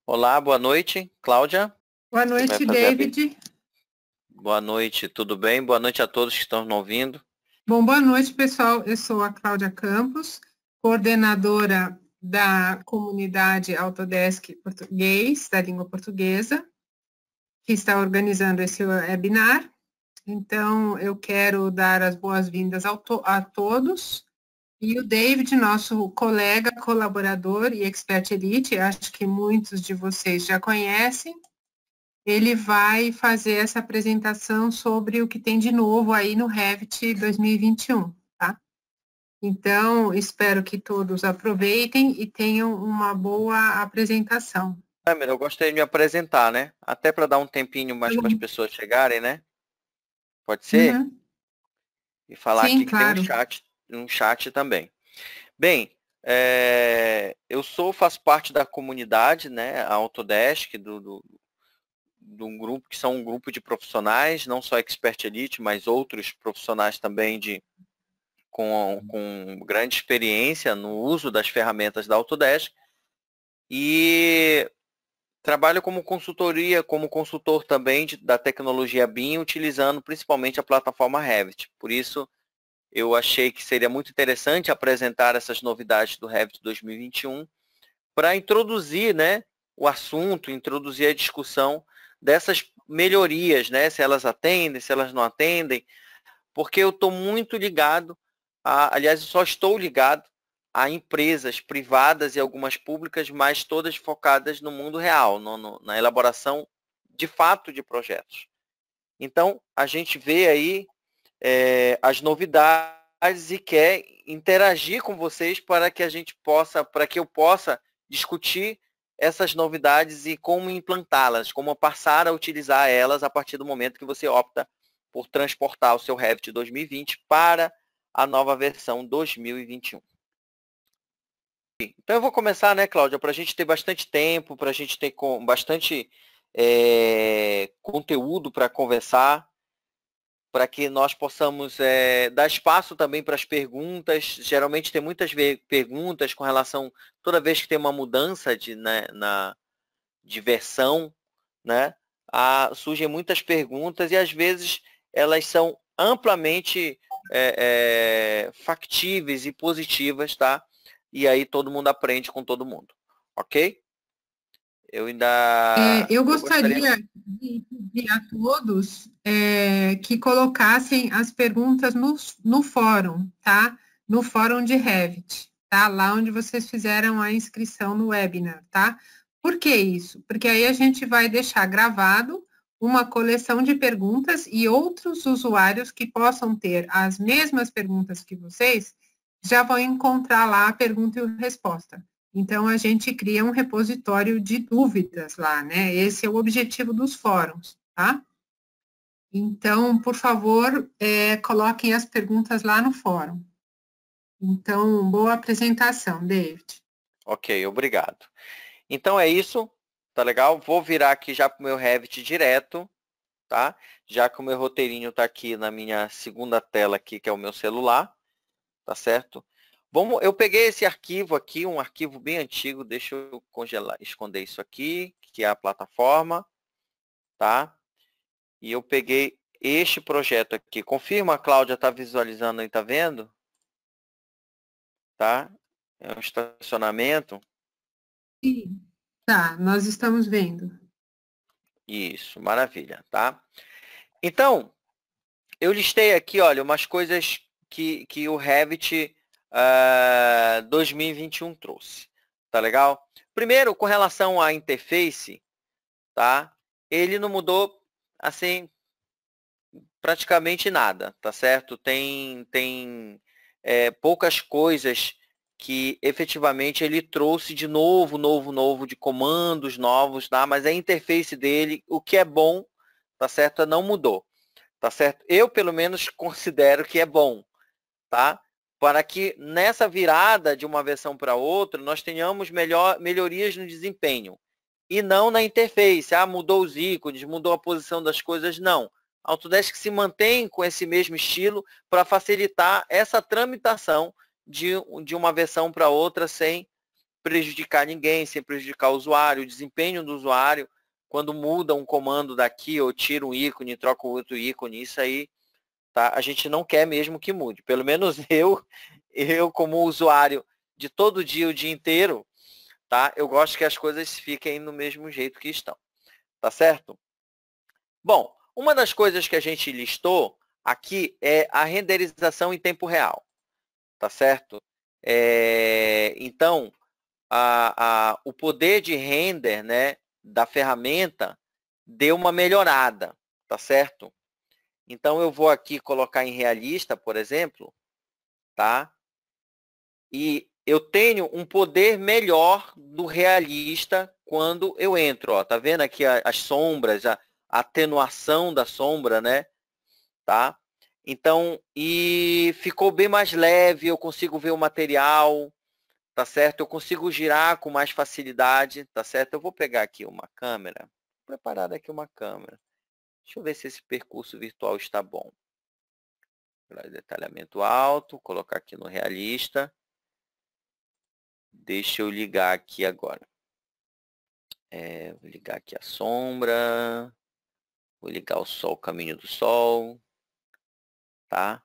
Olá, boa noite, Cláudia. Boa Você vai noite, fazer a David. boa noite, tudo bem? Boa noite a todos que estão nos ouvindo. Bom, boa noite, pessoal. Eu sou a Cláudia Campos, coordenadora da comunidade Autodesk Português, da língua portuguesa, que está organizando esse webinar. Então, eu quero dar as boas-vindas a todos. E o David, nosso colega, colaborador e expert elite, acho que muitos de vocês já conhecem, ele vai fazer essa apresentação sobre o que tem de novo aí no Revit 2021, tá? Então, espero que todos aproveitem e tenham uma boa apresentação. Eu gostaria de me apresentar, né? Até para dar um tempinho mais para as pessoas chegarem, né? Pode ser? Uhum. E falar Sim, aqui que tem claro. um chat também. Bem, eu faço parte da comunidade, né? A Autodesk, de um grupo que são um grupo de profissionais, não só Expert Elite, mas outros profissionais também com grande experiência no uso das ferramentas da Autodesk. E trabalho como consultoria, como consultor também da tecnologia BIM, utilizando principalmente a plataforma Revit. Por isso, eu achei que seria muito interessante apresentar essas novidades do Revit 2021 para introduzir, né, o assunto, introduzir a discussão dessas melhorias, né, se elas atendem, se elas não atendem, porque eu estou muito ligado, aliás, eu só estou ligado a empresas privadas e algumas públicas, mas todas focadas no mundo real, na elaboração de fato de projetos. Então, a gente vê aí as novidades e quer interagir com vocês para que eu possa discutir essas novidades e como implantá-las, como passar a utilizar elas a partir do momento que você opta por transportar o seu Revit 2020 para a nova versão 2021. Então eu vou começar, né, Cláudia, para a gente ter bastante tempo, para a gente ter bastante conteúdo para conversar, para que nós possamos dar espaço também para as perguntas. Geralmente tem muitas perguntas com relação, toda vez que tem uma mudança de versão, né, surgem muitas perguntas e às vezes elas são amplamente factíveis e positivas, tá? E aí todo mundo aprende com todo mundo, ok? Eu Eu gostaria. gostaria de pedir a todos que colocassem as perguntas no fórum, tá? No fórum de Revit, tá? Lá onde vocês fizeram a inscrição no webinar, tá? Por que isso? Porque aí a gente vai deixar gravado uma coleção de perguntas e outros usuários que possam ter as mesmas perguntas que vocês já vão encontrar lá a pergunta e a resposta. Então, a gente cria um repositório de dúvidas lá, né? Esse é o objetivo dos fóruns, tá? Então, por favor, coloquem as perguntas lá no fórum. Então, boa apresentação, David. Ok, obrigado. Então é isso, tá legal? Vou virar aqui já para o meu Revit direto, tá? Já que o meu roteirinho está aqui na minha segunda tela aqui, que é o meu celular, tá certo? Eu peguei esse arquivo aqui, um arquivo bem antigo, deixa eu congelar, esconder isso aqui, que é a plataforma, tá? E eu peguei este projeto aqui. Confirma, a Cláudia está visualizando aí, tá vendo? Tá? É um estacionamento. Sim. Tá, nós estamos vendo. Isso, maravilha, tá? Então, eu listei aqui, olha, umas coisas que o Revit 2021 trouxe. Tá legal? Primeiro, com relação à interface, tá? Ele não mudou, assim, praticamente nada, tá certo? Tem poucas coisas que efetivamente ele trouxe de novo, de comandos novos, tá? Mas a interface dele, o que é bom, tá certo? Não mudou. Tá certo? Eu, pelo menos, considero que é bom, tá? Para que nessa virada de uma versão para outra, nós tenhamos melhorias no desempenho. E não na interface. Mudou os ícones, mudou a posição das coisas. Não. A Autodesk se mantém com esse mesmo estilo para facilitar essa tramitação de uma versão para outra sem prejudicar ninguém, sem prejudicar o usuário, o desempenho do usuário, quando muda um comando daqui, ou tira um ícone, troca outro ícone, isso aí, tá? A gente não quer mesmo que mude. Pelo menos eu como usuário de todo dia, o dia inteiro, tá? Eu gosto que as coisas fiquem no mesmo jeito que estão, tá certo? Bom, uma das coisas que a gente listou aqui é a renderização em tempo real, tá certo? Então, o poder de render, né, da ferramenta deu uma melhorada, tá certo? Então, eu vou aqui colocar em realista, por exemplo, tá? E eu tenho um poder melhor do realista quando eu entro, ó. Tá vendo aqui as sombras, a atenuação da sombra, né? Tá? Então, e ficou bem mais leve, eu consigo ver o material, tá certo? Eu consigo girar com mais facilidade, tá certo? Eu vou pegar aqui uma câmera, vou preparar aqui uma câmera. Deixa eu ver se esse percurso virtual está bom. Detalhamento alto, colocar aqui no realista. Deixa eu ligar aqui agora. Vou ligar aqui a sombra. Vou ligar o sol, o caminho do sol. Tá?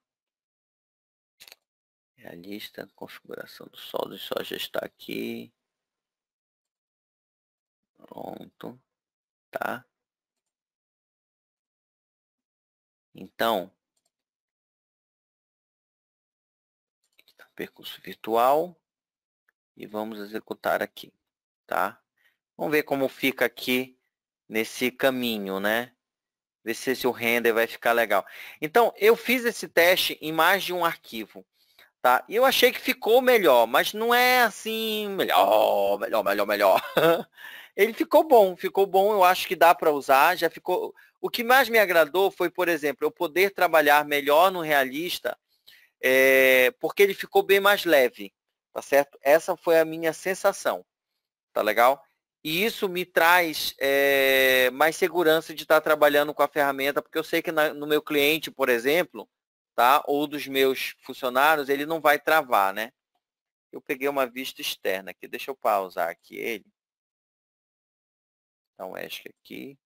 Realista, configuração do sol. Deixa eu ajustar aqui. Pronto. Tá? Então, percurso virtual. E vamos executar aqui. Tá? Vamos ver como fica aqui nesse caminho, né? Ver se o render vai ficar legal. Então, eu fiz esse teste em mais de um arquivo. Tá? E eu achei que ficou melhor, mas não é assim, melhor. Ele ficou bom, eu acho que dá para usar, já ficou. O que mais me agradou foi, por exemplo, eu poder trabalhar melhor no realista, porque ele ficou bem mais leve, tá certo? Essa foi a minha sensação, tá legal? E isso me traz mais segurança de estar trabalhando com a ferramenta, porque eu sei que no meu cliente, por exemplo, tá? Ou dos meus funcionários, ele não vai travar, né? Eu peguei uma vista externa aqui, deixa eu pausar aqui ele. Então, acho que aqui.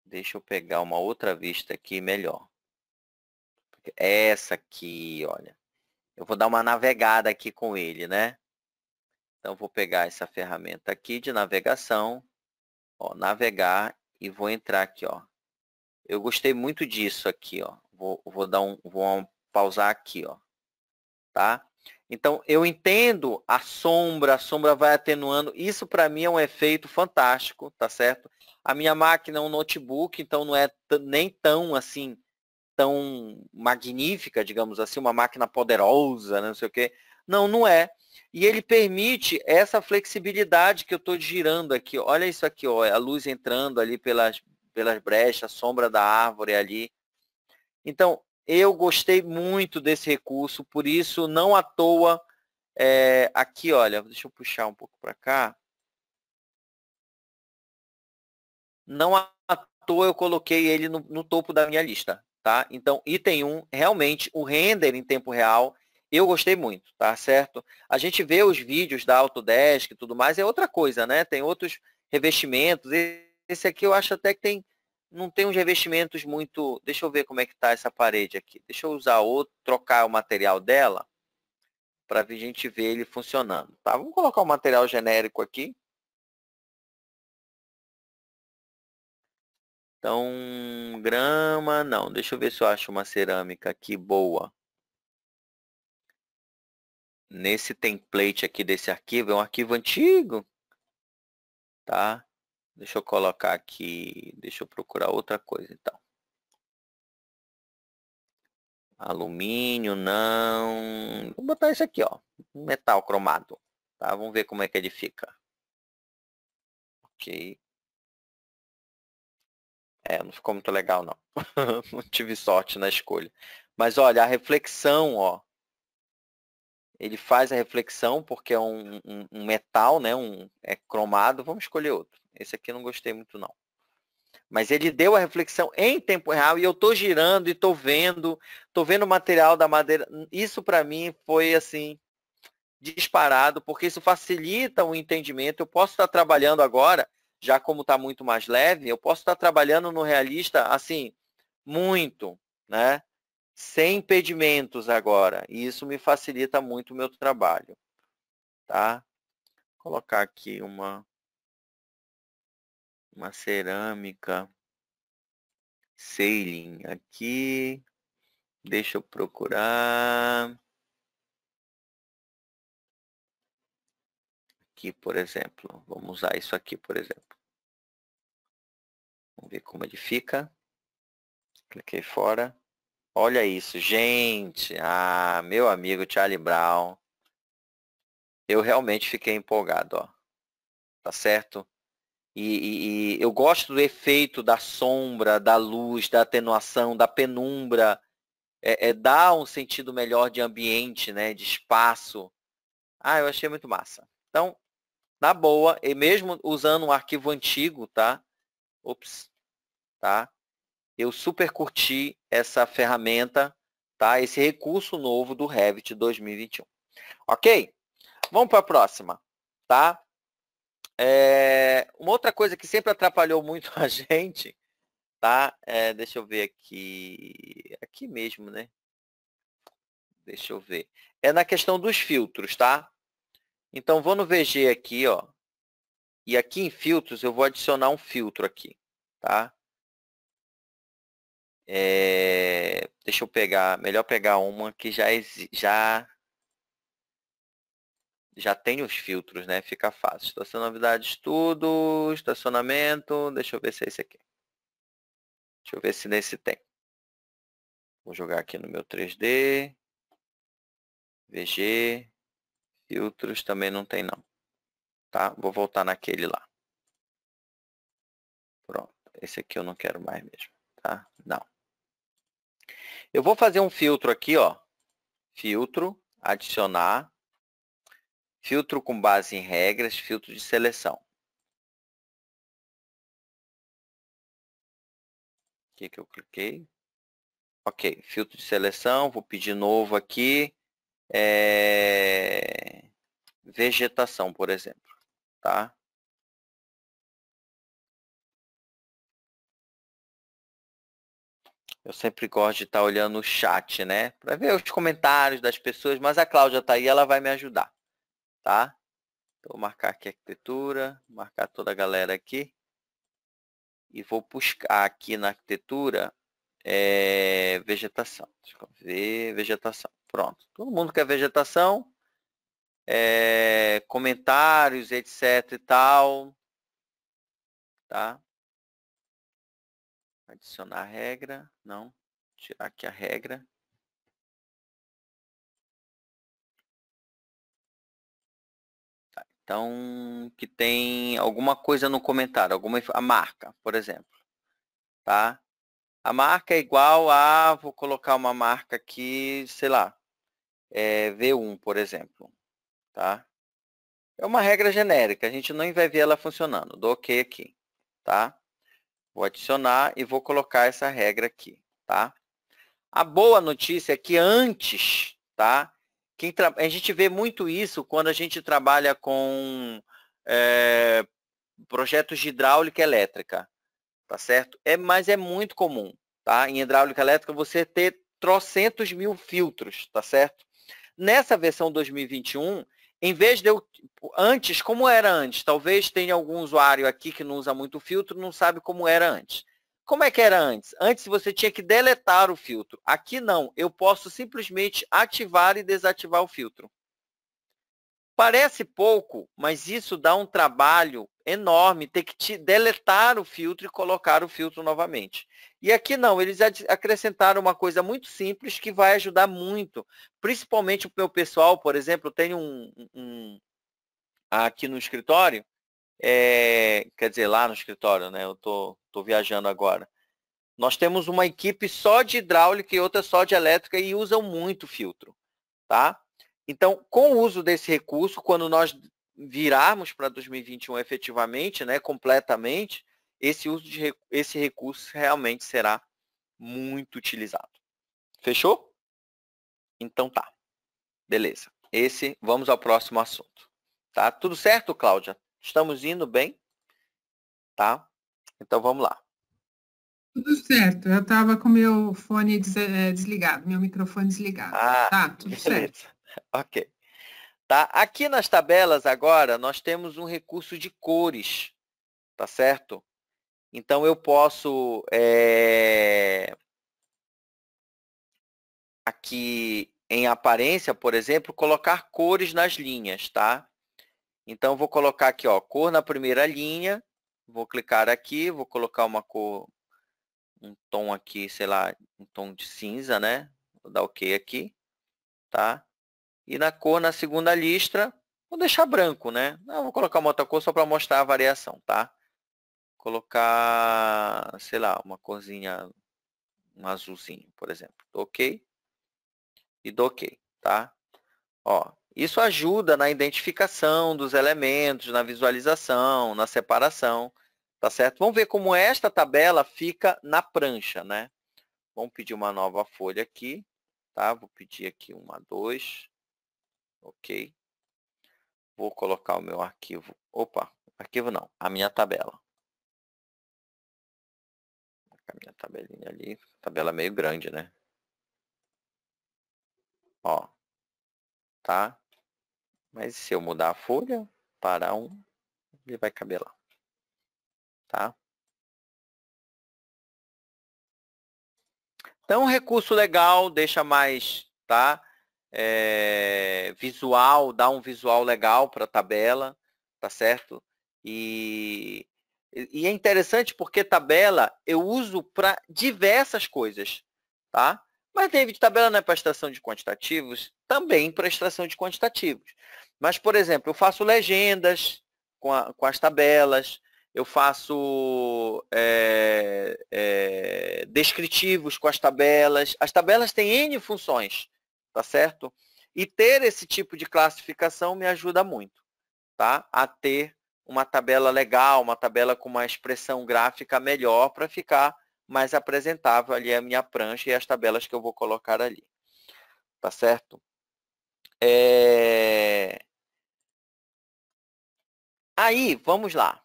Deixa eu pegar uma outra vista aqui melhor. Essa aqui, olha. Eu vou dar uma navegada aqui com ele, né? Então, vou pegar essa ferramenta aqui de navegação, ó, navegar, e vou entrar aqui, ó. Eu gostei muito disso aqui, ó. Vou pausar aqui, ó. Tá? Então, eu entendo a sombra vai atenuando. Isso, para mim, é um efeito fantástico, tá certo? A minha máquina é um notebook, então não é nem tão, assim, tão magnífica, digamos assim, uma máquina poderosa, não sei o quê. Não, não é. E ele permite essa flexibilidade que eu estou girando aqui. Olha isso aqui, ó, a luz entrando ali pelas brechas, a sombra da árvore ali. Então, eu gostei muito desse recurso, por isso, não à toa, aqui, olha, deixa eu puxar um pouco para cá. Não à toa eu coloquei ele no topo da minha lista, tá? Então, item 1, realmente, o render em tempo real, eu gostei muito, tá certo? A gente vê os vídeos da Autodesk e tudo mais, é outra coisa, né? Tem outros revestimentos. Esse aqui eu acho até que não tem uns revestimentos muito... Deixa eu ver como é que está essa parede aqui. Deixa eu usar outro, trocar o material dela, para a gente ver ele funcionando, tá? Vamos colocar o material genérico aqui. Então, grama, não. Deixa eu ver se eu acho uma cerâmica aqui boa. Nesse template aqui desse arquivo, é um arquivo antigo, tá? Deixa eu colocar aqui, deixa eu procurar outra coisa, então. Alumínio, não. Vou botar esse aqui, ó. Metal cromado, tá? Vamos ver como é que ele fica. Ok. Não ficou muito legal, não. Não tive sorte na escolha. Mas, olha, a reflexão, ó. Ele faz a reflexão porque é um metal, né? É cromado. Vamos escolher outro. Esse aqui eu não gostei muito, não. Mas ele deu a reflexão em tempo real e eu estou girando e estou vendo o material da madeira. Isso para mim foi assim, disparado, porque isso facilita o entendimento. Eu posso estar trabalhando agora, já como está muito mais leve, eu posso estar trabalhando no realista, assim, muito, né? Sem impedimentos agora. E isso me facilita muito o meu trabalho, tá? Vou colocar aqui uma cerâmica sailing aqui. Deixa eu procurar. Aqui, por exemplo. Vamos usar isso aqui, por exemplo. Vamos ver como ele fica. Cliquei fora. Olha isso, gente. Ah, meu amigo Charlie Brown. Eu realmente fiquei empolgado, ó. Tá certo? E eu gosto do efeito da sombra, da luz, da atenuação, da penumbra. Dá um sentido melhor de ambiente, né? De espaço. Ah, eu achei muito massa. Então, na boa, e mesmo usando um arquivo antigo, tá? Ops, tá? Eu super curti essa ferramenta, tá? Esse recurso novo do Revit 2021. Ok? Vamos para a próxima, tá? Uma outra coisa que sempre atrapalhou muito a gente, tá? Deixa eu ver aqui. Aqui mesmo, né? Deixa eu ver. É na questão dos filtros, tá? Então, vou no VG aqui, ó. E aqui em filtros, eu vou adicionar um filtro aqui, tá? Deixa eu pegar, melhor pegar uma que já tem os filtros, né? Fica fácil. Estacionalidade, tudo, estacionamento, deixa eu ver se é esse aqui. Deixa eu ver se nesse tem. Vou jogar aqui no meu 3D. VG. Filtros também não tem não. Tá? Vou voltar naquele lá. Pronto. Esse aqui eu não quero mais mesmo. Tá? Não. Eu vou fazer um filtro aqui, ó. Filtro, adicionar. Filtro com base em regras, filtro de seleção. Aqui que eu cliquei. Ok, filtro de seleção, vou pedir novo aqui. Vegetação, por exemplo. Tá? Eu sempre gosto de estar olhando o chat, né? Para ver os comentários das pessoas, mas a Cláudia está aí, ela vai me ajudar. Tá? Então, vou marcar aqui arquitetura, marcar toda a galera aqui. E vou buscar aqui na arquitetura vegetação. Deixa eu ver, vegetação. Pronto. Todo mundo quer vegetação. Comentários, etc e tal. Tá? Adicionar regra. Não. Tirar aqui a regra. Tá. Então, que tem alguma coisa no comentário. A marca, por exemplo. Tá? A marca é igual a... Vou colocar uma marca aqui, sei lá. V1, por exemplo. Tá? É uma regra genérica. A gente não vai ver ela funcionando. Dou OK aqui. Tá? Vou adicionar e vou colocar essa regra aqui, tá? A boa notícia é que antes, tá? A gente vê muito isso quando a gente trabalha com projetos de hidráulica elétrica, tá certo? Mas é muito comum, tá? Em hidráulica elétrica você ter trocentos mil filtros, tá certo? Nessa versão 2021, em vez de antes, como era antes? Talvez tenha algum usuário aqui que não usa muito filtro, não sabe como era antes. Como é que era antes? Antes você tinha que deletar o filtro. Aqui não, eu posso simplesmente ativar e desativar o filtro. Parece pouco, mas isso dá um trabalho enorme, ter que deletar o filtro e colocar o filtro novamente. E aqui não, eles acrescentaram uma coisa muito simples que vai ajudar muito, principalmente o meu pessoal, por exemplo, eu tenho aqui no escritório, quer dizer, lá no escritório, né? Eu tô viajando agora. Nós temos uma equipe só de hidráulica e outra só de elétrica e usam muito filtro, tá? Então, com o uso desse recurso, quando nós virarmos para 2021 efetivamente, né, completamente, esse recurso realmente será muito utilizado. Fechou? Então tá. Beleza. Vamos ao próximo assunto. Tá? Tudo certo, Cláudia? Estamos indo bem? Tá? Então vamos lá. Tudo certo. Eu estava com meu fone desligado, meu microfone desligado. Tá, tudo beleza. certo. Ok. Tá? Aqui nas tabelas agora, nós temos um recurso de cores, tá certo? Então, eu posso, aqui em aparência, por exemplo, colocar cores nas linhas, tá? Então, eu vou colocar aqui, ó, cor na primeira linha, vou clicar aqui, vou colocar uma cor, um tom aqui, sei lá, um tom de cinza, né? Vou dar OK aqui, tá? E na cor, na segunda lista, vou deixar branco, né? Eu vou colocar uma outra cor só para mostrar a variação, tá? Colocar, sei lá, uma corzinha, um azulzinho, por exemplo. Dou OK e dou OK, tá? Ó, isso ajuda na identificação dos elementos, na visualização, na separação, tá certo? Vamos ver como esta tabela fica na prancha, né? Vamos pedir uma nova folha aqui, tá? Vou pedir aqui uma 2, OK. Vou colocar o meu arquivo, opa, arquivo não, a minha tabela. A minha tabelinha ali, tabela meio grande, né? Ó, tá? Mas se eu mudar a folha para 1, ele vai caber lá, tá? Então, um recurso legal, deixa mais, tá? Visual, dá um visual legal para a tabela, tá certo? E é interessante porque tabela eu uso para diversas coisas, tá? Mas, David, tabela não é para extração de quantitativos? Também para extração de quantitativos. Mas, por exemplo, eu faço legendas com as tabelas, eu faço descritivos com as tabelas. As tabelas têm N funções, tá certo? E ter esse tipo de classificação me ajuda muito, tá? A ter uma tabela legal, uma tabela com uma expressão gráfica melhor para ficar mais apresentável ali a minha prancha e as tabelas que eu vou colocar ali, tá certo? Aí, vamos lá.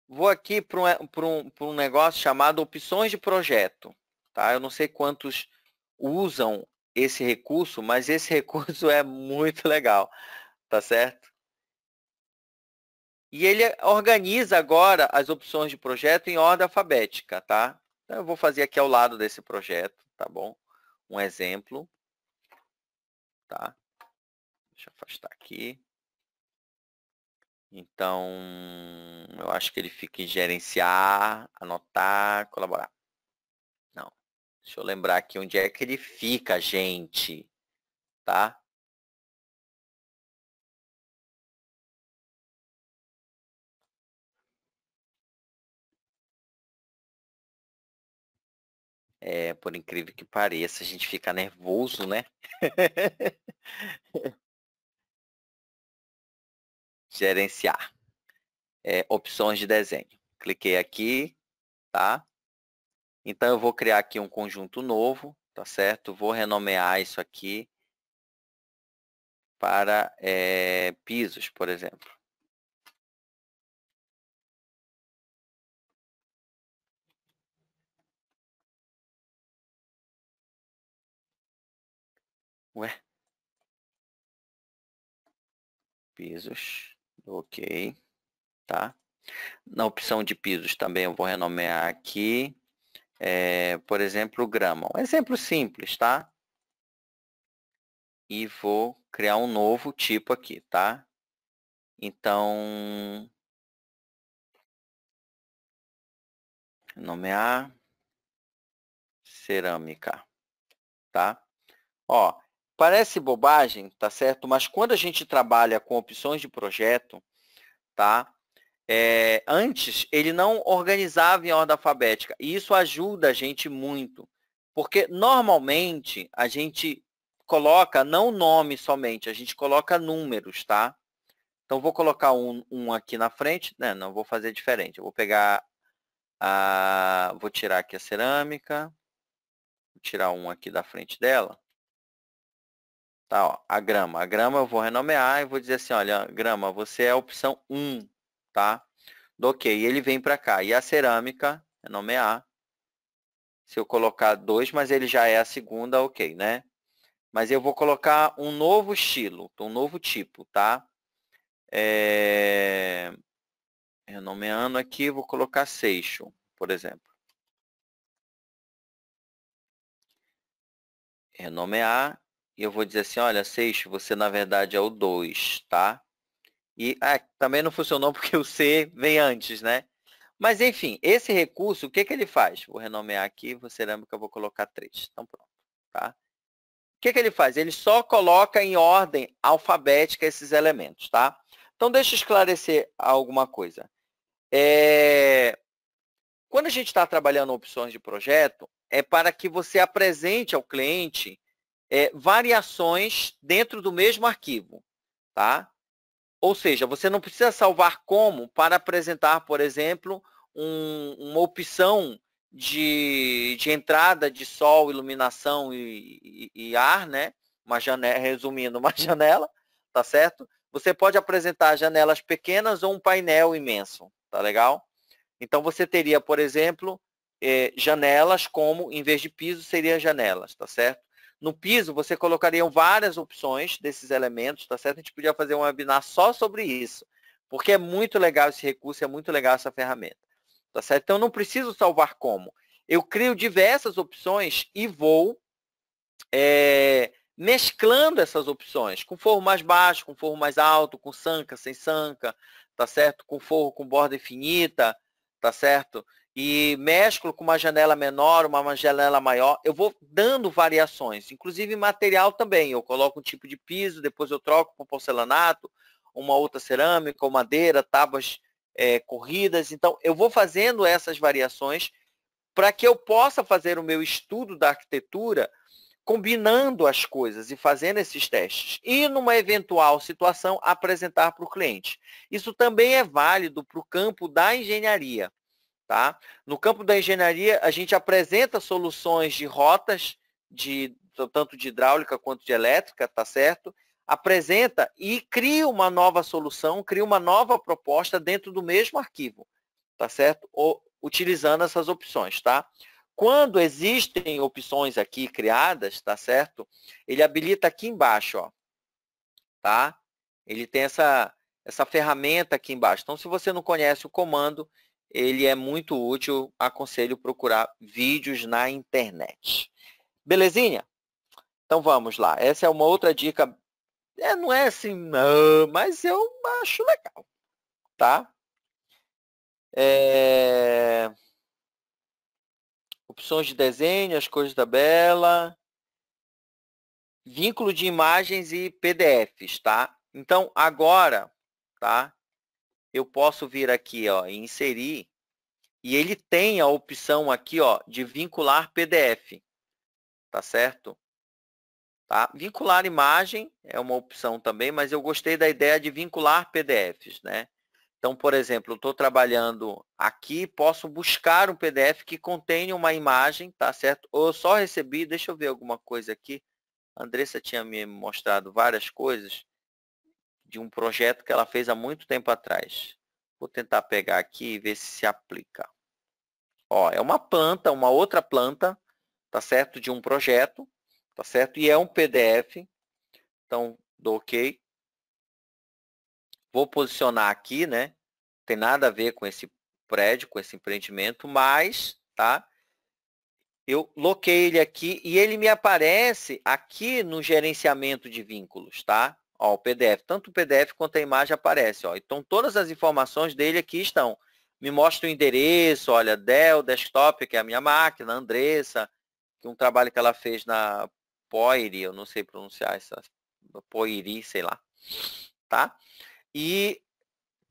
Vou aqui para um negócio chamado opções de projeto. Tá? Eu não sei quantos usam esse recurso, mas esse recurso é muito legal, tá certo? E ele organiza agora as opções de projeto em ordem alfabética, tá? Então, eu vou fazer aqui ao lado desse projeto, tá bom? Um exemplo, tá? Deixa eu afastar aqui. Então, eu acho que ele fica em gerenciar, anotar, colaborar. Não. Deixa eu lembrar aqui onde é que ele fica, gente. Tá? Por incrível que pareça, a gente fica nervoso, né? Gerenciar. Opções de desenho. Cliquei aqui, tá? Então, eu vou criar aqui um conjunto novo, tá certo? Vou renomear isso aqui para pisos, por exemplo. Ué? Pisos, OK, tá? Na opção de pisos também eu vou renomear aqui, por exemplo, grama. Um exemplo simples, tá? E vou criar um novo tipo aqui, tá? Então, nomear cerâmica, tá? Ó, parece bobagem, tá certo? Mas quando a gente trabalha com opções de projeto, tá? Antes, ele não organizava em ordem alfabética. E isso ajuda a gente muito. Porque, normalmente, a gente coloca não nome somente, a gente coloca números, tá? Então, vou colocar um aqui na frente. Né? Não, vou fazer diferente. Eu vou pegar Vou tirar aqui a cerâmica. Vou tirar um aqui da frente dela. Tá, ó, a grama. A grama eu vou renomear e vou dizer assim, olha, grama, você é a opção 1, tá? Do ok, ele vem para cá. E a cerâmica, renomear. Se eu colocar 2, mas ele já é a segunda, ok, né? Mas eu vou colocar um novo estilo, um novo tipo, tá? Renomeando aqui, vou colocar Seixo, por exemplo. Renomear, e eu vou dizer assim, olha, Seixo, você na verdade é o 2, tá? E também não funcionou porque o C vem antes, né? Mas, enfim, esse recurso, o que ele faz? Vou renomear aqui, vou cerâmica, eu vou colocar 3. Então, pronto, tá? O que ele faz? Ele só coloca em ordem alfabética esses elementos, tá? Então, deixa eu esclarecer alguma coisa. Quando a gente está trabalhando opções de projeto, é para que você apresente ao cliente variações dentro do mesmo arquivo, tá? Ou seja, você não precisa salvar como para apresentar, por exemplo, uma opção de entrada de sol, iluminação e ar, né? Uma janela, resumindo, uma janela, tá certo? Você pode apresentar janelas pequenas ou um painel imenso, tá legal? Então, você teria, por exemplo, janelas como, em vez de piso, seriam janelas, tá certo? No piso, você colocaria várias opções desses elementos, tá certo? A gente podia fazer um webinar só sobre isso, porque é muito legal esse recurso, é muito legal essa ferramenta, tá certo? Então, eu não preciso salvar como. Eu crio diversas opções e vou mesclando essas opções, com forro mais baixo, com forro mais alto, com sanca, sem sanca, tá certo? Com forro com borda infinita, tá certo? E mesclo com uma janela menor, uma janela maior, eu vou dando variações, inclusive material também, eu coloco um tipo de piso, depois eu troco com porcelanato, uma outra cerâmica, ou madeira, tábuas corridas, então eu vou fazendo essas variações para que eu possa fazer o meu estudo da arquitetura combinando as coisas e fazendo esses testes. E, numa eventual situação, apresentar para o cliente. Isso também é válido para o campo da engenharia. Tá? No campo da engenharia, a gente apresenta soluções de rotas, tanto de hidráulica quanto de elétrica, tá certo? Apresenta e cria uma nova solução, cria uma nova proposta dentro do mesmo arquivo, tá certo? Ou, utilizando essas opções, tá? Quando existem opções aqui criadas, tá certo? Ele habilita aqui embaixo, ó, tá? Ele tem essa ferramenta aqui embaixo. Então, se você não conhece o comando, ele é muito útil, aconselho procurar vídeos na internet. Belezinha? Então, vamos lá. Essa é uma outra dica, não é assim, não, mas eu acho legal, tá? Opções de desenho, as cores da tabela, vínculo de imagens e PDFs, tá? Então, agora, tá? Eu posso vir aqui, ó, e inserir, e ele tem a opção aqui, ó, de vincular PDF, tá certo? Tá? Vincular imagem é uma opção também, mas eu gostei da ideia de vincular PDFs, né? Então, por exemplo, eu estou trabalhando aqui, posso buscar um PDF que contenha uma imagem, tá certo? Ou eu só recebi, deixa eu ver alguma coisa aqui. A Andressa tinha me mostrado várias coisas de um projeto que ela fez há muito tempo atrás. Vou tentar pegar aqui e ver se aplica. Ó, é uma planta, uma outra planta, tá certo? De um projeto, tá certo? E é um PDF. Então, dou OK. Vou posicionar aqui, né? Não tem nada a ver com esse prédio, com esse empreendimento, mas, tá? Eu loquei ele aqui e ele me aparece aqui no gerenciamento de vínculos, tá? Ó, o PDF, tanto o PDF quanto a imagem aparece, ó. Então, todas as informações dele aqui estão. Me mostra o endereço, olha, Dell Desktop, que é a minha máquina, Andressa, que é um trabalho que ela fez na Poiri, eu não sei pronunciar essa, Poiri, sei lá, tá? E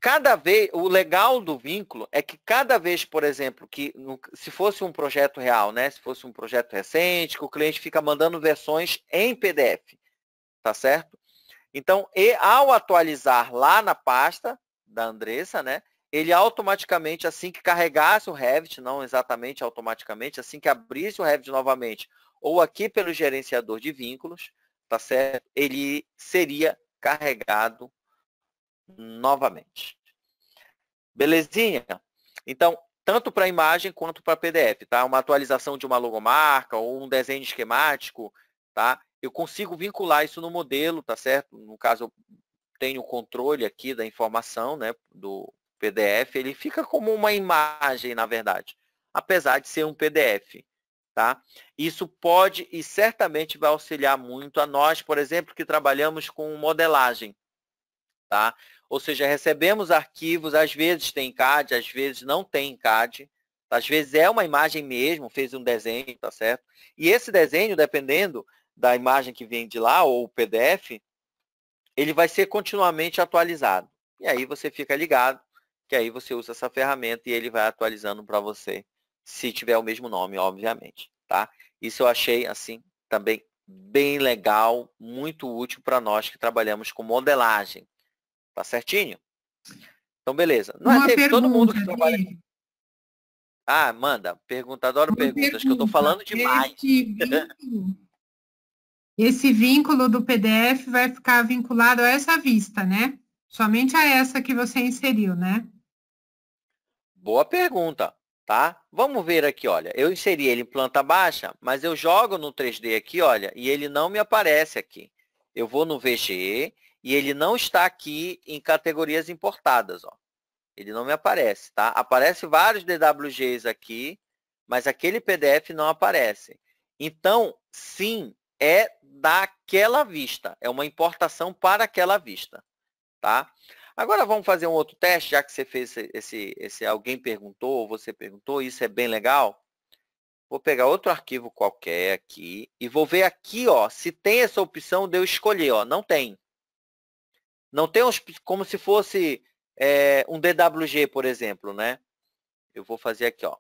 cada vez, o legal do vínculo é que cada vez, por exemplo, que se fosse um projeto real, né, se fosse um projeto recente, que o cliente fica mandando versões em PDF, tá certo? Então, ao atualizar lá na pasta da Andressa, né, ele automaticamente, assim que carregasse o Revit, não exatamente automaticamente, assim que abrisse o Revit novamente, ou aqui pelo gerenciador de vínculos, tá certo? Ele seria carregado novamente. Belezinha? Então, tanto para imagem quanto para PDF, tá? Uma atualização de uma logomarca ou um desenho esquemático, tá? Eu consigo vincular isso no modelo, tá certo? No caso, eu tenho o controle aqui da informação, né, do PDF, ele fica como uma imagem, na verdade, apesar de ser um PDF, tá? Isso pode e certamente vai auxiliar muito a nós, por exemplo, que trabalhamos com modelagem, tá? Ou seja, recebemos arquivos, às vezes tem CAD, às vezes não tem CAD, às vezes é uma imagem mesmo, fez um desenho, tá certo? E esse desenho, dependendo da imagem que vem de lá, ou o PDF, ele vai ser continuamente atualizado. E aí você fica ligado, que aí você usa essa ferramenta e ele vai atualizando para você, se tiver o mesmo nome, obviamente, tá? Isso eu achei, assim, também bem legal, muito útil para nós que trabalhamos com modelagem. Tá certinho? Então, beleza. Não é, Uma David, todo mundo pergunta, que trabalha... David. Ah, manda. Pergunta, adoro Uma perguntas, que eu estou pergunta. falando demais. Esse vínculo do PDF vai ficar vinculado a essa vista, né? Somente a essa que você inseriu, né? Boa pergunta, tá? Vamos ver aqui, olha. Eu inseri ele em planta baixa, mas eu jogo no 3D aqui, olha, e ele não me aparece aqui. Eu vou no VG e ele não está aqui em categorias importadas, ó. Ele não me aparece, tá? Aparece vários DWGs aqui, mas aquele PDF não aparece. Então, sim, é daquela vista. É uma importação para aquela vista, tá? Agora vamos fazer um outro teste, já que você fez esse alguém perguntou, ou você perguntou, isso é bem legal. Vou pegar outro arquivo qualquer aqui e vou ver aqui, ó, se tem essa opção de eu escolher, ó. Não tem. Não tem como se fosse um DWG, por exemplo, né? Eu vou fazer aqui, ó.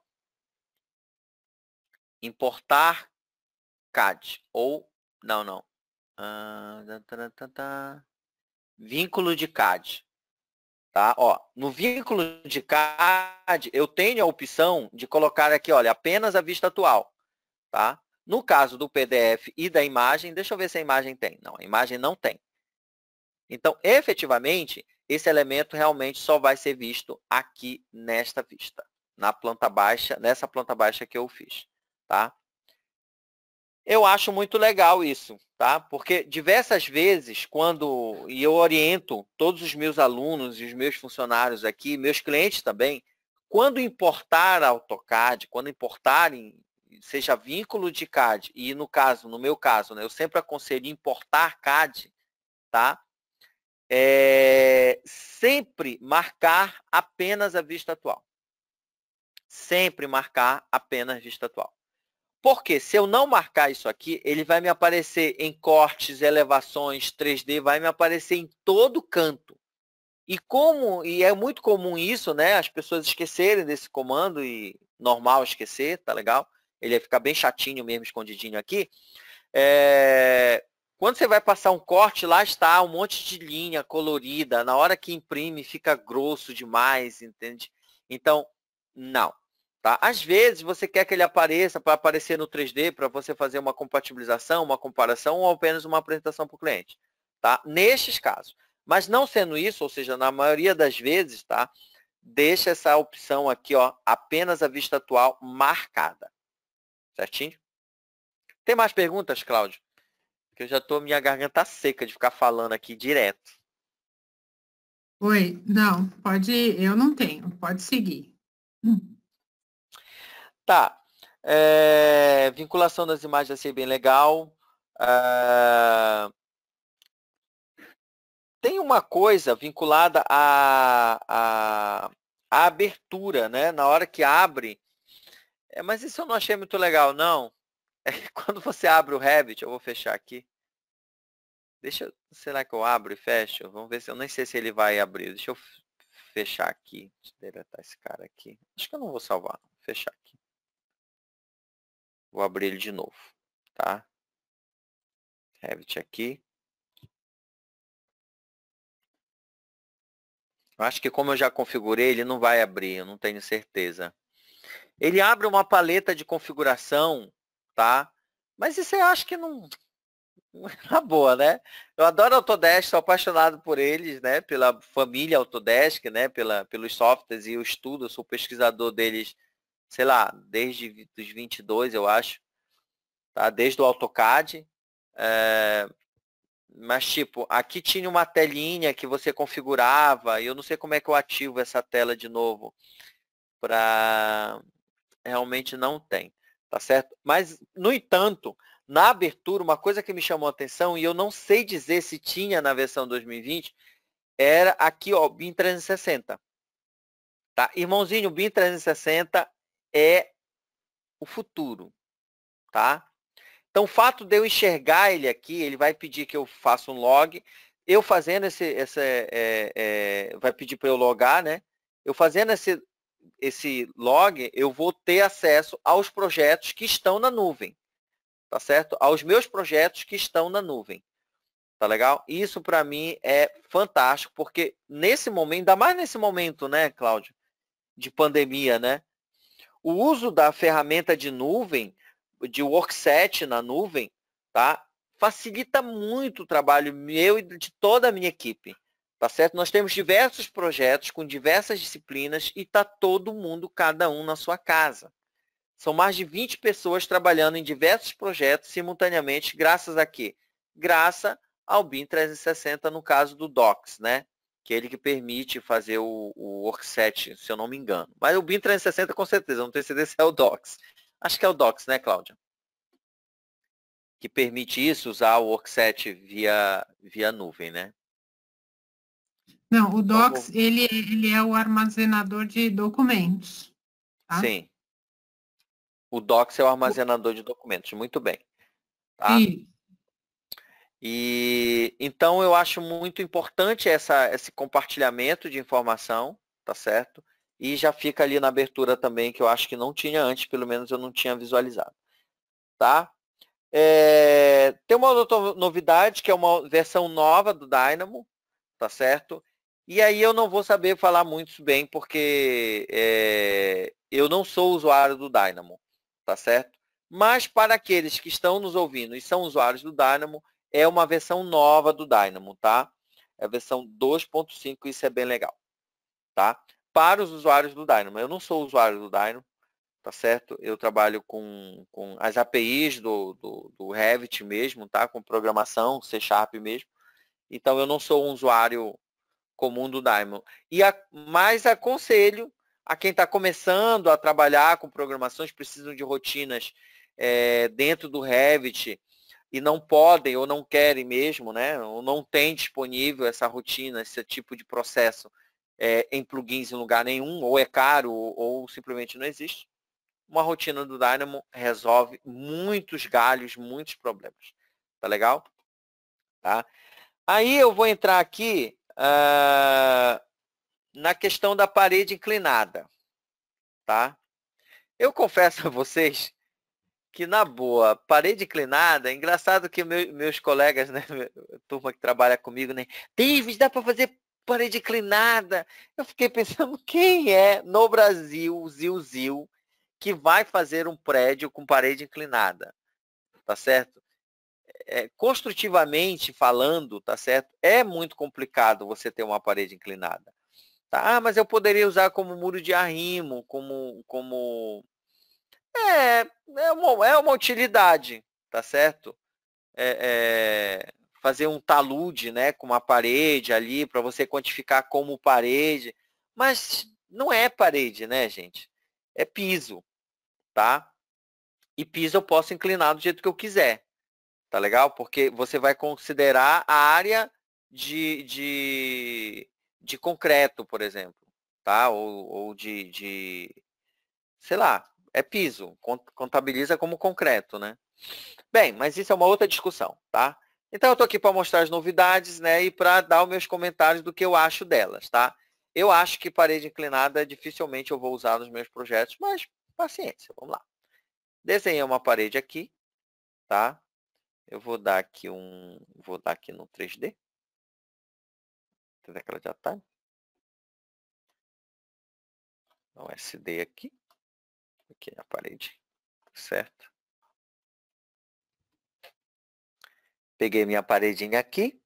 Importar CAD. Ou, não. Vínculo de CAD. Tá? Ó, no vínculo de CAD, eu tenho a opção de colocar aqui, olha, apenas a vista atual. Tá? No caso do PDF e da imagem, deixa eu ver se a imagem tem. Não, a imagem não tem. Então, efetivamente, esse elemento realmente só vai ser visto aqui nesta vista, na planta baixa, nessa planta baixa que eu fiz. Tá? Eu acho muito legal isso, tá? Porque diversas vezes, e eu oriento todos os meus alunos e os meus funcionários aqui, meus clientes também, quando importar AutoCAD, quando importarem, seja vínculo de CAD, e no meu caso, né, eu sempre aconselho importar CAD, tá? Sempre marcar apenas a vista atual. Sempre marcar apenas a vista atual. Porque se eu não marcar isso aqui, ele vai me aparecer em cortes, elevações, 3D, vai me aparecer em todo canto. E é muito comum isso, né? As pessoas esquecerem desse comando, e normal esquecer, tá legal? Ele vai ficar bem chatinho mesmo, escondidinho aqui. Quando você vai passar um corte, lá está um monte de linha colorida. Na hora que imprime, fica grosso demais, entende? Então, não. Tá? Às vezes, você quer que ele apareça para aparecer no 3D, para você fazer uma compatibilização, uma comparação ou apenas uma apresentação para o cliente. Tá? Nestes casos. Mas não sendo isso, ou seja, na maioria das vezes, tá? Deixa essa opção aqui, ó, apenas a vista atual marcada. Certinho? Tem mais perguntas, Cláudio? Que eu já tô, minha garganta seca de ficar falando aqui direto. Oi, não, pode, eu não tenho, pode seguir. Tá. Vinculação das imagens vai ser bem legal. Tem uma coisa vinculada à abertura, né? Na hora que abre. Mas isso eu não achei muito legal, não. Quando você abre o Revit, eu vou fechar aqui. Será que eu abro e fecho? Vamos ver se eu nem sei se ele vai abrir. Deixa eu fechar aqui. Deixa eu deletar esse cara aqui. Acho que eu não vou salvar. Vou fechar aqui. Vou abrir ele de novo, tá? Revit aqui. Eu acho que como eu já configurei, ele não vai abrir, eu não tenho certeza. Ele abre uma paleta de configuração, tá? Mas isso eu acho que não... Na boa, né? Eu adoro Autodesk, sou apaixonado por eles, né? Pela família Autodesk, né? Pelos softwares e eu estudo, eu sou pesquisador deles, sei lá, desde os 22, eu acho, tá? Desde o AutoCAD. Mas, tipo, aqui tinha uma telinha que você configurava, e eu não sei como é que eu ativo essa tela de novo, para... Realmente não tem, tá certo? Mas, no entanto, na abertura, uma coisa que me chamou a atenção, e eu não sei dizer se tinha na versão 2020, era aqui, ó, o BIM 360. Tá? Irmãozinho, o BIM 360 é o futuro, tá? Então, o fato de eu enxergar ele aqui, ele vai pedir que eu faça um log. Eu fazendo vai pedir para eu logar, né? Eu fazendo esse log, eu vou ter acesso aos projetos que estão na nuvem, tá certo? Aos meus projetos que estão na nuvem, tá legal? Isso para mim é fantástico, porque nesse momento, ainda mais nesse momento, né, Cláudio, de pandemia, né? O uso da ferramenta de nuvem, de workset na nuvem, tá? Facilita muito o trabalho meu e de toda a minha equipe, tá certo? Nós temos diversos projetos com diversas disciplinas e tá todo mundo, cada um na sua casa. São mais de 20 pessoas trabalhando em diversos projetos simultaneamente, graças a quê? Graças ao BIM 360, no caso do Docs, né? Que é ele que permite fazer o workset, se eu não me engano. Mas o BIM 360 com certeza, não tenho certeza se é o Docs. Acho que é o Docs, né, Cláudia? Que permite isso, usar o workset via nuvem, né? Não, o Então, Docs, ele é o armazenador de documentos, tá? sim, o Docs é o armazenador de documentos, muito bem. Tá? E E então eu acho muito importante esse compartilhamento de informação, tá certo? E já fica ali na abertura também, que eu acho que não tinha antes, pelo menos eu não tinha visualizado, tá? Tem uma outra novidade, que é uma versão nova do Dynamo, tá certo? E aí eu não vou saber falar muito bem, porque eu não sou usuário do Dynamo, tá certo? Mas para aqueles que estão nos ouvindo e são usuários do Dynamo, é uma versão nova do Dynamo, tá? É a versão 2.5, isso é bem legal, tá? Para os usuários do Dynamo. Eu não sou usuário do Dynamo, tá certo? Eu trabalho com as APIs do Revit mesmo, tá? Com programação, C# mesmo. Então, eu não sou um usuário comum do Dynamo. Mas aconselho a quem está começando a trabalhar com programações, precisam de rotinas dentro do Revit e não podem ou não querem mesmo, né? Ou não tem disponível essa rotina, esse tipo de processo em plugins em lugar nenhum, ou é caro, ou simplesmente não existe. Uma rotina do Dynamo resolve muitos galhos, muitos problemas. Tá legal? Tá? Aí eu vou entrar aqui na questão da parede inclinada, tá? Eu confesso a vocês que, na boa, parede inclinada, é engraçado que meus colegas, né, turma que trabalha comigo, né, David, dá para fazer parede inclinada? Eu fiquei pensando, quem é no Brasil, Zil, que vai fazer um prédio com parede inclinada, tá certo? Construtivamente falando, tá certo? É muito complicado você ter uma parede inclinada. Tá? Ah, mas eu poderia usar como muro de arrimo, É, é uma utilidade, tá certo? Fazer um talude, né, com uma parede ali, para você quantificar como parede. Mas não é parede, né, gente? É piso, tá? E piso eu posso inclinar do jeito que eu quiser, tá legal? Porque você vai considerar a área de concreto, por exemplo, tá? Ou sei lá, é piso, contabiliza como concreto, né? Bem, mas isso é uma outra discussão, tá? Então eu estou aqui para mostrar as novidades, né, e para dar os meus comentários do que eu acho delas, tá? Eu acho que parede inclinada dificilmente eu vou usar nos meus projetos, mas paciência, vamos lá. Desenhei uma parede aqui, tá? Eu vou dar aqui vou dar aqui no 3D. Deixa eu ver que ela já tá. um SD aqui na parede, certo? Peguei minha paredinha aqui.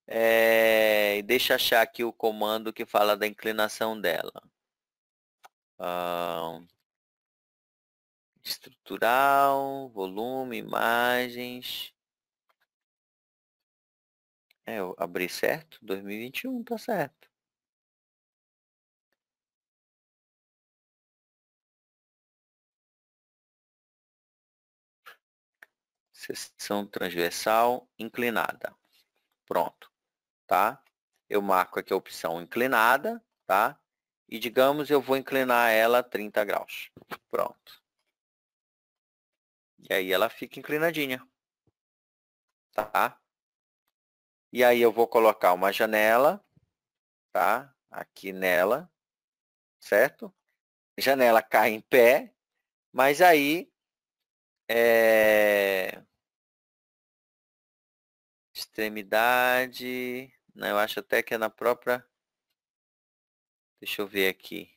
E deixa eu achar aqui o comando que fala da inclinação dela. Estrutural, volume, imagens. Eu abri certo? 2021, tá certo. Seção transversal inclinada. Pronto, tá? Eu marco aqui a opção inclinada, tá? E digamos eu vou inclinar ela a 30 graus. Pronto. E aí ela fica inclinadinha, tá? E aí eu vou colocar uma janela, tá? Aqui nela, certo? Janela cai em pé, mas aí extremidade, não, eu acho até que é na própria, deixa eu ver aqui.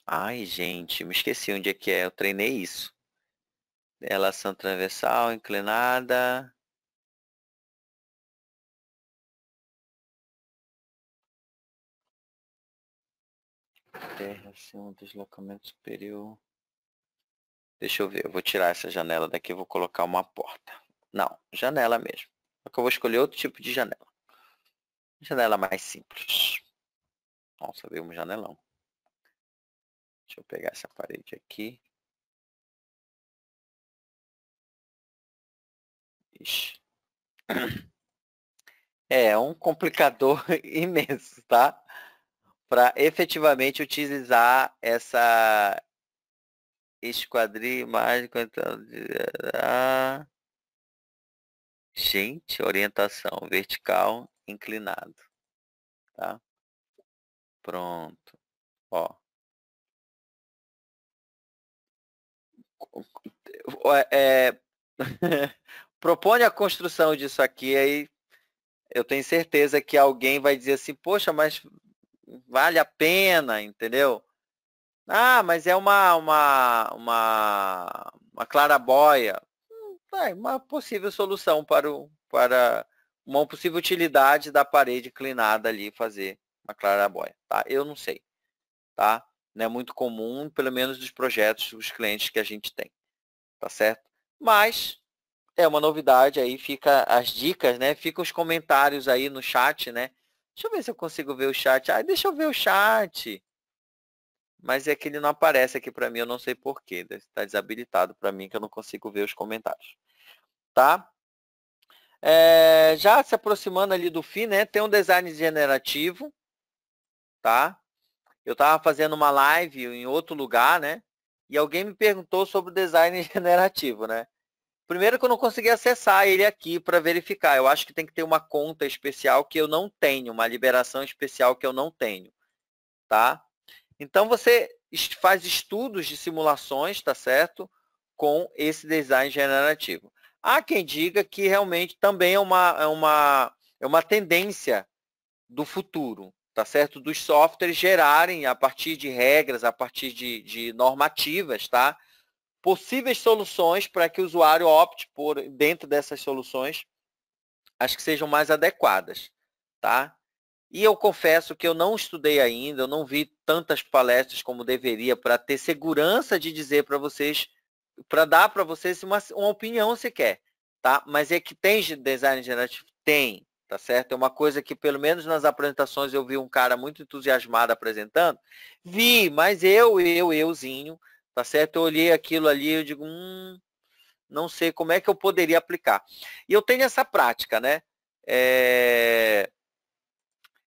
Ai, gente, me esqueci onde é que é, eu treinei isso. Relação transversal, inclinada. Terra, acima, deslocamento superior. Deixa eu ver, eu vou tirar essa janela daqui e vou colocar uma porta. Não, janela mesmo. Só que eu vou escolher outro tipo de janela. Janela mais simples. Nossa, veio um janelão. Deixa eu pegar essa parede aqui. Ixi. É um complicador imenso, tá? Para efetivamente utilizar essa esquadria mágico. Gente, orientação vertical inclinado, tá? Pronto, ó. Propõe a construção disso aqui, aí eu tenho certeza que alguém vai dizer assim, poxa, mas vale a pena, entendeu? Ah, mas é uma claraboia. Uma possível solução para uma possível utilidade da parede inclinada ali, fazer uma claraboia, tá? Eu não sei, tá? Não é muito comum, pelo menos dos projetos, dos clientes que a gente tem, tá certo? Mas é uma novidade, aí fica as dicas, né? Ficam os comentários aí no chat, né? Deixa eu ver se eu consigo ver o chat. Ah, deixa eu ver o chat. Mas é que ele não aparece aqui para mim, eu não sei porquê. Está desabilitado para mim que eu não consigo ver os comentários. Tá? Já se aproximando ali do fim, né? Tem um design generativo, tá? Eu estava fazendo uma live em outro lugar, né? E alguém me perguntou sobre o design generativo, né? Primeiro que eu não consegui acessar ele aqui para verificar. Eu acho que tem que ter uma conta especial que eu não tenho, uma liberação especial que eu não tenho, tá? Então, você faz estudos de simulações, tá certo? Com esse design generativo. Há quem diga que realmente também é uma tendência do futuro, tá certo? Dos softwares gerarem, a partir de regras, a partir de normativas, tá? Possíveis soluções para que o usuário opte por, dentro dessas soluções, as que sejam mais adequadas, tá? E eu confesso que eu não estudei ainda, eu não vi tantas palestras como deveria para ter segurança de dizer para vocês, para dar para vocês uma opinião sequer, tá? Mas é que tem design generativo? Tem, tá certo? É uma coisa que, pelo menos nas apresentações, eu vi um cara muito entusiasmado apresentando. Vi, mas euzinho, tá certo? Eu olhei aquilo ali e eu digo, não sei como é que eu poderia aplicar. E eu tenho essa prática, né?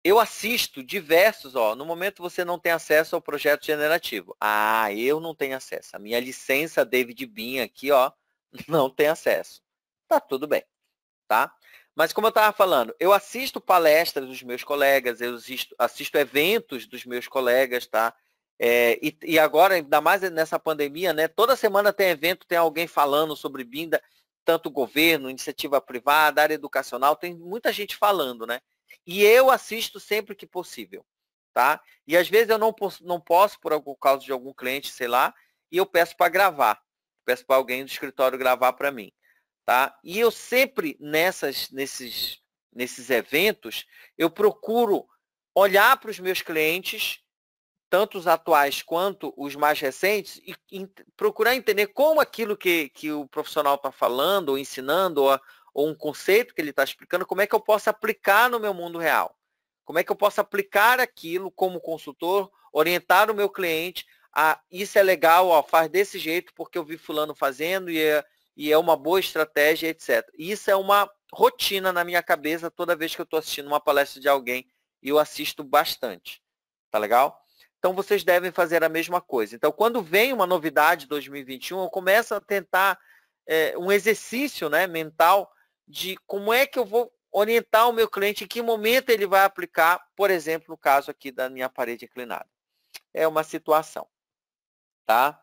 Eu assisto diversos, no momento você não tem acesso ao projeto generativo. Ah, eu não tenho acesso. A minha licença David Bean aqui, não tem acesso. Tá tudo bem, tá? Mas como eu estava falando, eu assisto palestras dos meus colegas, eu assisto eventos dos meus colegas, tá? E agora, ainda mais nessa pandemia, né? Toda semana tem evento, tem alguém falando sobre BIM, tanto governo, iniciativa privada, área educacional, tem muita gente falando, né? E eu assisto sempre que possível, tá? E às vezes eu não posso por algum causa de algum cliente, sei lá, e eu peço para gravar. Peço para alguém do escritório gravar para mim, tá? E eu sempre nesses eventos, eu procuro olhar para os meus clientes, tanto os atuais quanto os mais recentes, e procurar entender como aquilo que o profissional está falando, ou ensinando, ou um conceito que ele está explicando, como é que eu posso aplicar no meu mundo real. Como é que eu posso aplicar aquilo como consultor, orientar o meu cliente a isso é legal, ó, faz desse jeito porque eu vi fulano fazendo e é uma boa estratégia, etc. Isso é uma rotina na minha cabeça toda vez que eu estou assistindo uma palestra de alguém e eu assisto bastante. Tá legal? Então, vocês devem fazer a mesma coisa. Então, quando vem uma novidade 2021, eu começo a tentar um exercício, né, mental de como é que eu vou orientar o meu cliente, em que momento ele vai aplicar, por exemplo, no caso aqui da minha parede inclinada. É uma situação, tá?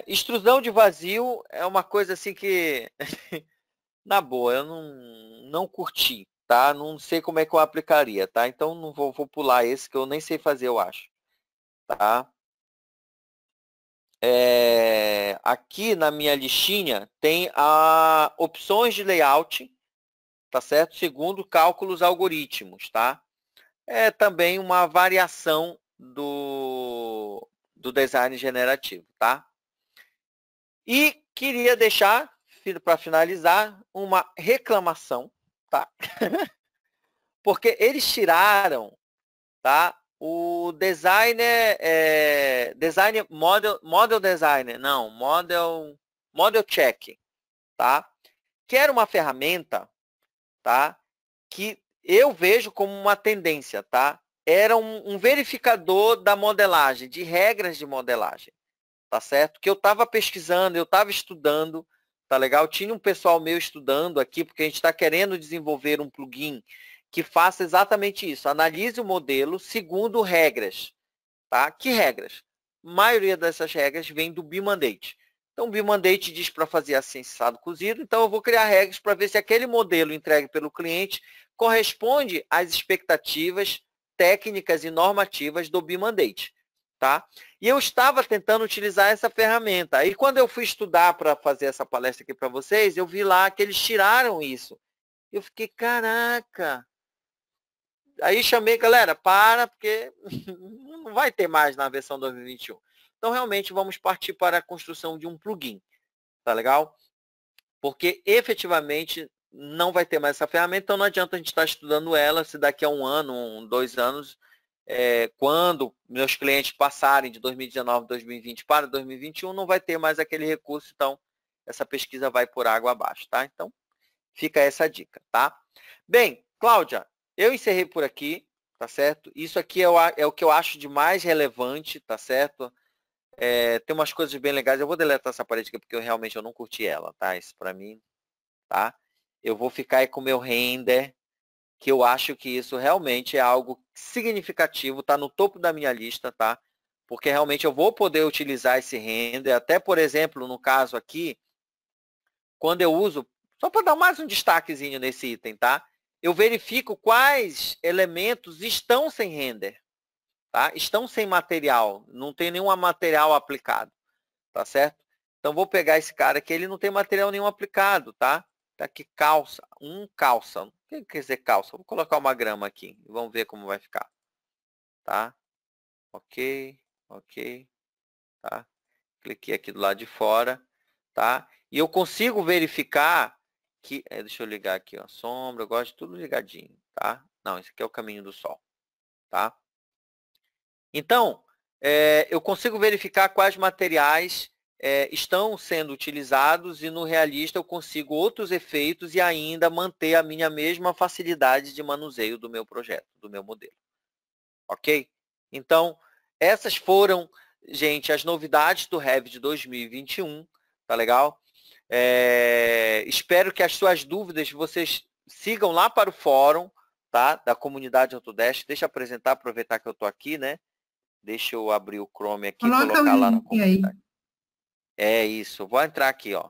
Extrusão de vazio é uma coisa assim que, na boa, eu não curti, tá? Não sei como é que eu aplicaria, tá? Então, não vou pular esse, que eu nem sei fazer, eu acho, tá? Aqui na minha listinha tem opções de layout, tá certo? Segundo cálculos algoritmos, tá? É também uma variação do design generativo, tá? E queria deixar, para finalizar, uma reclamação, tá? Porque eles tiraram, tá? O designer, model designer, não, model check, tá? Que era uma ferramenta, tá? Que eu vejo como uma tendência, tá? Era um verificador da modelagem, de regras de modelagem, tá certo? Que eu estava pesquisando, eu estava estudando, tá legal? Tinha um pessoal meu estudando aqui, porque a gente está querendo desenvolver um plugin que faça exatamente isso. Analise o modelo segundo regras, tá? Que regras? A maioria dessas regras vem do B-Mandate. Então, o B-Mandate diz para fazer assim, assado, cozido. Então, eu vou criar regras para ver se aquele modelo entregue pelo cliente corresponde às expectativas técnicas e normativas do B-Mandate, tá? E eu estava tentando utilizar essa ferramenta. Aí, quando eu fui estudar para fazer essa palestra aqui para vocês, eu vi lá que eles tiraram isso. Eu fiquei, caraca! Aí chamei, galera, porque não vai ter mais na versão 2021. Então, realmente, vamos partir para a construção de um plugin, tá legal? Porque, efetivamente, não vai ter mais essa ferramenta, então não adianta a gente estar estudando ela se daqui a um ano, 2 anos, quando meus clientes passarem de 2019, 2020 para 2021, não vai ter mais aquele recurso, então essa pesquisa vai por água abaixo, tá? Então, fica essa dica, tá? Bem, Cláudia, eu encerrei por aqui, tá certo? Isso aqui é o que eu acho de mais relevante, tá certo? Tem umas coisas bem legais. Eu vou deletar essa parede aqui porque eu realmente não curti ela, tá? Isso para mim, tá? Eu vou ficar aí com o meu render, que eu acho que isso realmente é algo significativo, tá no topo da minha lista, tá? Porque realmente eu vou poder utilizar esse render, até, por exemplo, no caso aqui, quando eu uso, só para dar mais um destaquezinho nesse item, tá? Eu verifico quais elementos estão sem render, tá? Estão sem material, não tem nenhum material aplicado, tá certo? Então, vou pegar esse cara aqui, ele não tem material nenhum aplicado, tá? Tá aqui calça, calça. O que quer dizer calça? Vou colocar uma grama aqui e vamos ver como vai ficar, tá? Ok, ok, tá? Cliquei aqui do lado de fora, tá? E eu consigo verificar que, deixa eu ligar aqui, ó, sombra, eu gosto de tudo ligadinho, tá? Não, esse aqui é o caminho do sol, tá? Então, eu consigo verificar quais materiais estão sendo utilizados e no realista eu consigo outros efeitos e ainda manter a minha mesma facilidade de manuseio do meu projeto, do meu modelo. Ok? Então, essas foram, gente, as novidades do Revit 2021, tá legal? Espero que as suas dúvidas vocês sigam lá para o fórum, tá? Da comunidade Autodesk. Deixa eu apresentar, aproveitar que eu estou aqui, né? Deixa eu abrir o Chrome aqui e Coloca o colocar lá na link aí. comunidade. É isso, vou entrar aqui, ó.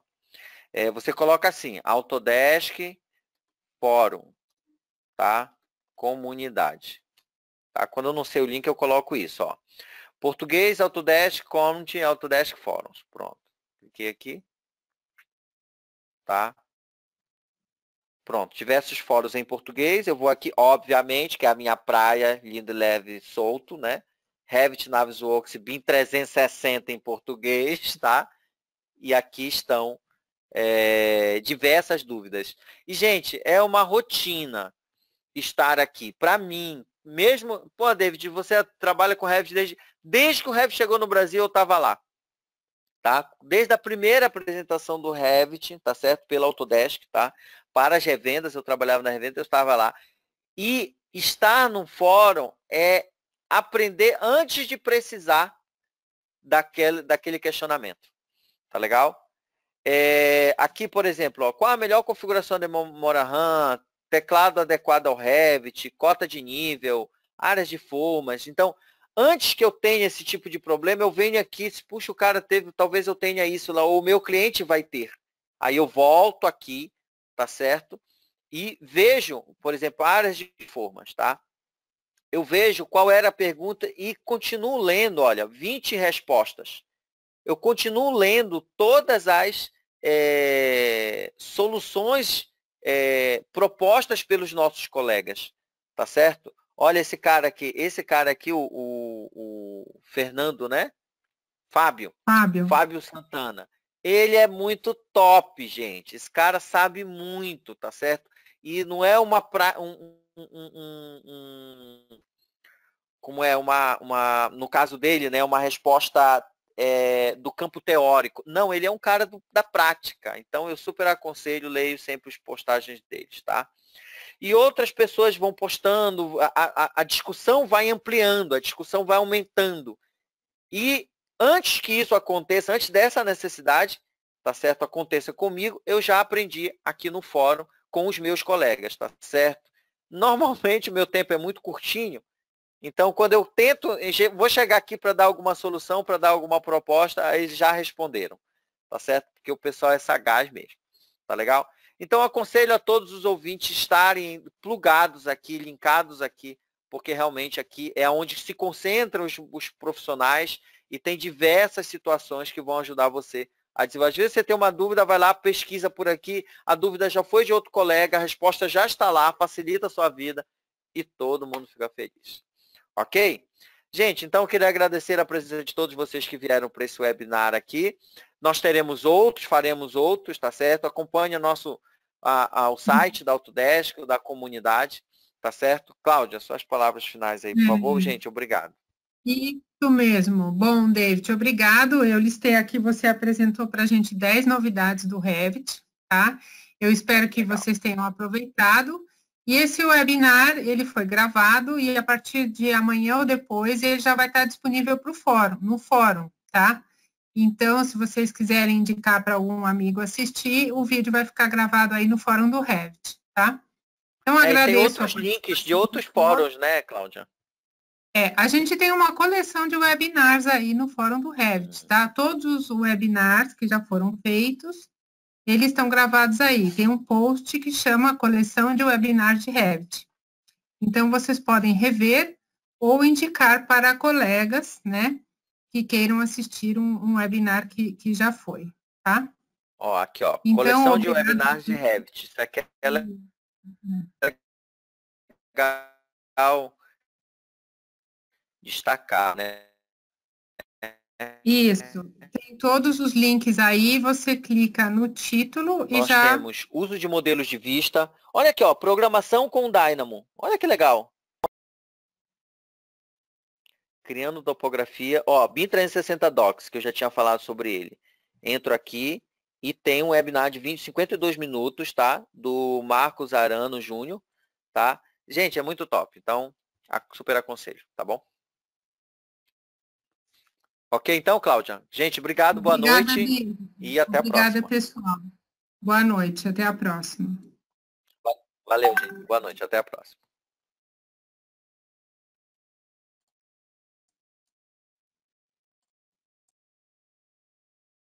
Você coloca assim, Autodesk Fórum, tá? Comunidade. Tá? Quando eu não sei o link, eu coloco isso, ó. Português, Autodesk, Community, Autodesk Forums. Pronto. Cliquei aqui. Tá? Pronto. Diversos fóruns em português. Eu vou aqui, obviamente, que é a minha praia, lindo, leve, solto, né? Revit, Navisworks, BIM 360 em português, tá? E aqui estão diversas dúvidas. E, gente, é uma rotina estar aqui. Para mim, mesmo... Pô, David, você trabalha com Revit desde que o Revit chegou no Brasil, eu estava lá. Tá? Desde a primeira apresentação do Revit, tá certo? Pela Autodesk, tá? Para as revendas, eu trabalhava na revenda, eu estava lá. E estar no fórum é aprender antes de precisar daquele questionamento. Tá legal? Aqui, por exemplo, ó, qual a melhor configuração de memória RAM, teclado adequado ao Revit, cota de nível, áreas de formas. Então, antes que eu tenha esse tipo de problema, eu venho aqui, se puxa, o cara teve, talvez eu tenha isso lá, ou o meu cliente vai ter. Aí eu volto aqui, tá certo? E vejo, por exemplo, áreas de formas, tá? Eu vejo qual era a pergunta e continuo lendo, olha, 20 respostas. Eu continuo lendo todas as soluções propostas pelos nossos colegas, tá certo? Olha esse cara aqui, o Fernando, né? Fábio Santana. Ele é muito top, gente. Esse cara sabe muito, tá certo? E não é no caso dele, né, uma resposta do campo teórico. Não, ele é um cara da prática. Então, eu super aconselho, leio sempre as postagens deles, tá? E outras pessoas vão postando, a discussão vai ampliando, a discussão vai aumentando. E antes que isso aconteça, antes dessa necessidade, tá certo, aconteça comigo, eu já aprendi aqui no fórum com os meus colegas, tá certo? Normalmente, o meu tempo é muito curtinho, então, quando eu tento, vou chegar aqui para dar alguma solução, para dar alguma proposta, aí eles já responderam, tá certo? Porque o pessoal é sagaz mesmo, tá legal? Então, aconselho a todos os ouvintes estarem plugados aqui, linkados aqui, porque realmente aqui é onde se concentram os profissionais e tem diversas situações que vão ajudar você a desenvolver. Às vezes você tem uma dúvida, vai lá, pesquisa por aqui, a dúvida já foi de outro colega, a resposta já está lá, facilita a sua vida e todo mundo fica feliz. Ok? Gente, então eu queria agradecer a presença de todos vocês que vieram para esse webinar aqui. Nós teremos outros, faremos outros, tá certo? Acompanhe o site da Autodesk, da comunidade, tá certo? Cláudia, suas palavras finais aí, por favor. Gente, obrigado. Isso mesmo. Bom, David, obrigado. Eu listei aqui, você apresentou para a gente 10 novidades do Revit, tá? Eu espero que vocês tenham aproveitado. E esse webinar, ele foi gravado e a partir de amanhã ou depois, ele já vai estar disponível para o fórum, no fórum, tá? Então, se vocês quiserem indicar para algum amigo assistir, o vídeo vai ficar gravado aí no fórum do Revit, tá? Então, agradeço. Tem outros links de outros fóruns, né, Cláudia? A gente tem uma coleção de webinars aí no fórum do Revit, tá? Todos os webinars que já foram feitos, eles estão gravados aí. Tem um post que chama Coleção de Webinars de Revit. Então, vocês podem rever ou indicar para colegas, né, que queiram assistir um webinar que já foi, tá? Ó, aqui, ó, então, coleção de webinars de Revit. Isso aqui é legal destacar, né? Isso. Tem todos os links aí, você clica no título e Nós temos uso de modelos de vista. Olha aqui, ó, programação com Dynamo. Olha que legal. Criando topografia. Ó, BIM 360 Docs, que eu já tinha falado sobre ele. Entro aqui e tem um webinar de 52 minutos, tá? Do Marcos Arano Júnior, tá? Gente, é muito top. Então, super aconselho, tá bom? Ok, então, Cláudia. Gente, obrigado, boa noite e até a próxima. Obrigada, pessoal. Boa noite, até a próxima. Valeu, gente. Boa noite, até a próxima.